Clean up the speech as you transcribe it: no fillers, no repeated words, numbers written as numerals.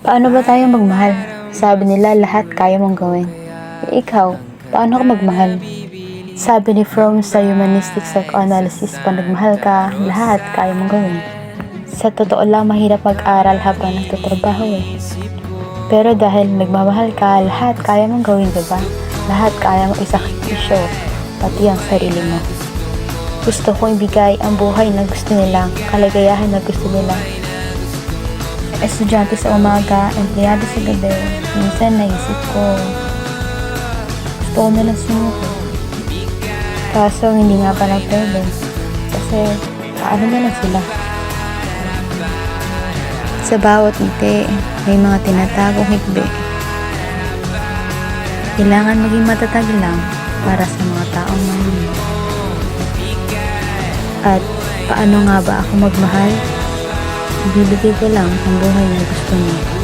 Paano ba tayo magmahal? Sabi nila lahat kaya mong gawin. Ikaw, paano ka magmahal? Sabi ni Fromm sa Humanistic Psychoanalysis, pag nagmahal ka, lahat kaya mong gawin. Sa totoo lang, mahirap mag-aral habang nagtatrabaho eh. Pero dahil nagmamahal ka, lahat kaya mong gawin, diba? Lahat kaya mong isakripisyo, pati ang sarili mo. Gusto kong ibigay ang buhay na gusto nila, kaligayahan na gusto nila. Estudyante sa umaga, empleyado sa gabi. Minsan naisip ko, gusto ko nalang sumuko. Kaso hindi nga pala pwede. Kasi paano na lang sila? Sa bawat ngiti, may mga tinatagong hikbi. Kailangan maging matatag lang para sa mga taong mahal. At paano nga ba ako magmahal? Ibibigay ko lang ang buhay na gusto niya.